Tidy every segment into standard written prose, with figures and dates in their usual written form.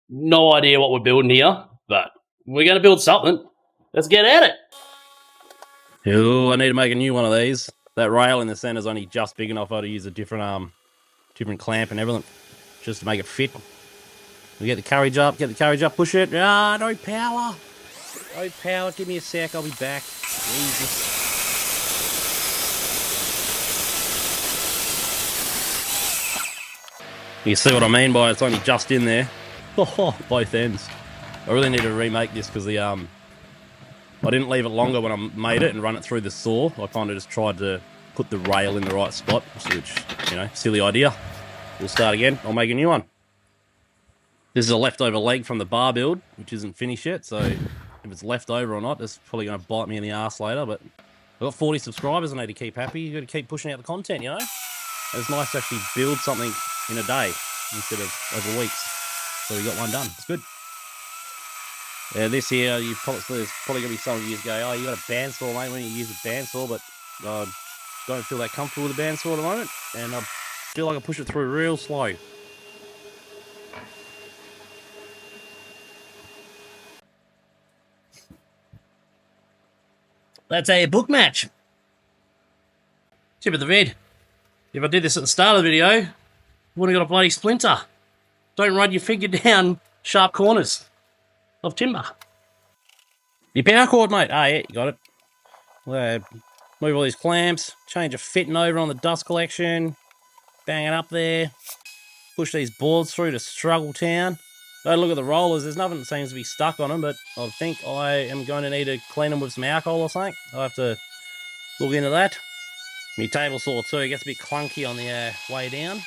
No idea what we're building here, but we're going to build something. Let's get at it. Oh, I need to make a new one of these. That rail in the centre is only just big enough. I had to use a different clamp and everything just to make it fit. We get the carriage up, push it. Ah, no power. No power. Give me a sec. I'll be back. Jesus. You see what I mean by it's only just in there. Oh, both ends. I really need to remake this because the I didn't leave it longer when I made it and run it through the saw. I kind of just tried to put the rail in the right spot, which, you know, silly idea. We'll start again. I'll make a new one. This is a leftover leg from the bar build, which isn't finished yet, so if it's left over or not, it's probably going to bite me in the ass later, but I've got 40 subscribers. I need to keep happy. You've got to keep pushing out the content, you know? It's nice to actually build something in a day instead of over weeks. So we got one done. It's good. Yeah, this here, there's probably going to be some of you go, oh, you got a bandsaw, mate, when you use a bandsaw, but I don't feel that comfortable with a bandsaw at the moment, and I feel like I push it through real slow. That's a book match. Tip of the vid. If I did this at the start of the video, I wouldn't have got a bloody splinter. Don't run your finger down sharp corners of timber. Your power cord, mate. Ah, yeah, you got it. Move all these clamps, change a fitting over on the dust collection, bang it up there, push these boards through to Struggle Town. Don't look at the rollers, there's nothing that seems to be stuck on them, but I think I am going to need to clean them with some alcohol or something. I'll have to look into that. My table saw too, it gets a bit clunky on the way down.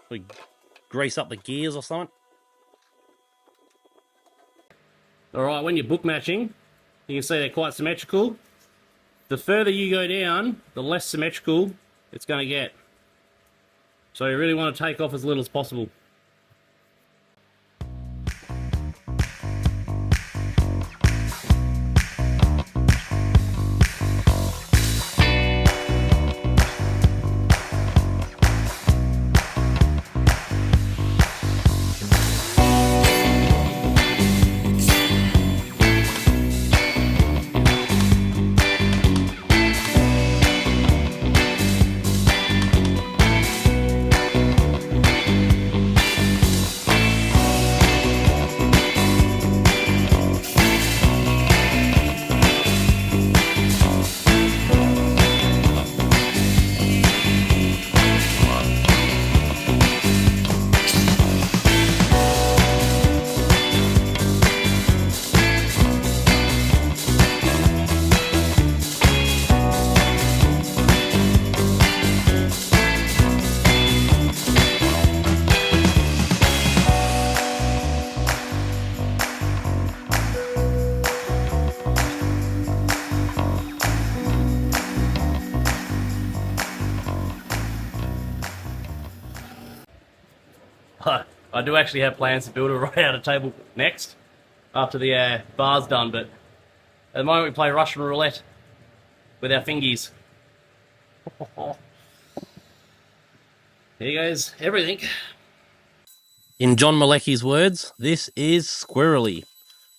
We grease up the gears or something. Alright, when you're book matching, you can see they're quite symmetrical. The further you go down, the less symmetrical it's going to get. So you really want to take off as little as possible. I do actually have plans to build a right out of table next, after the bar's done, but at the moment we play Russian roulette with our fingies. Here goes everything. In John Malecki's words, this is squirrely.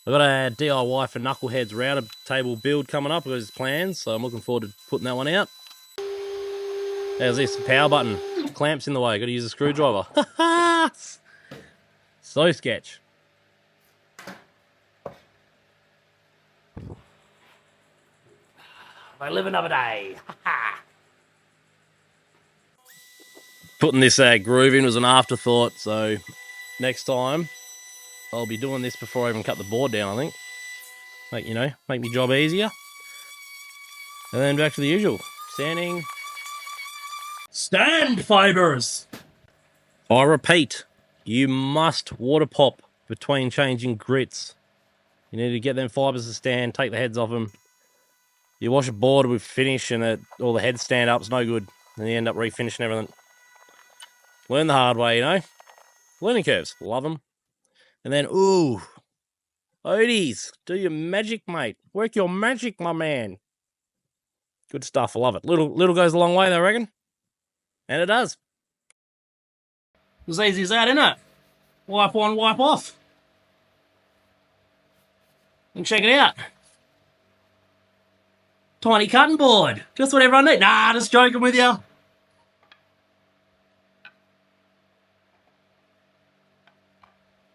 I've got a DIY for Knuckleheads router table build coming up. I've got his plans, so I'm looking forward to putting that one out. How's this? Power button. Clamps in the way. Got to use a screwdriver. So sketch. I live another day. Putting this groove in was an afterthought, so next time I'll be doing this before I even cut the board down, I think. Make my job easier. And then back to the usual. Sanding. Stand fibers! I repeat, you must water pop between changing grits. You need to get them fibers to stand, take the heads off them. You wash a board with finish and all the heads stand up, it's no good. Then you end up refinishing everything. Learn the hard way, you know? Learning curves, love them. And then, ooh, Odies, do your magic, mate. Work your magic, my man. Good stuff, I love it. Little goes a long way, I reckon. And it does. As easy as that, isn't it? Wipe on, wipe off. And check it out. Tiny cutting board. Just what everyone needs. Nah, just joking with you.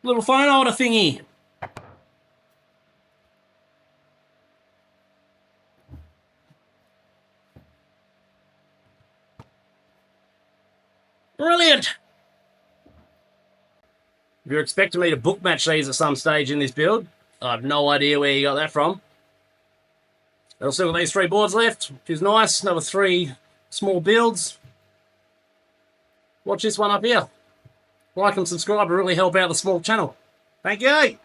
Little phone holder thingy. Brilliant. If you're expecting me to book match these at some stage in this build, I have no idea where you got that from. I'll still got these 3 boards left, which is nice. Another 3 small builds. Watch this one up here. Like and subscribe to really help out the small channel. Thank you.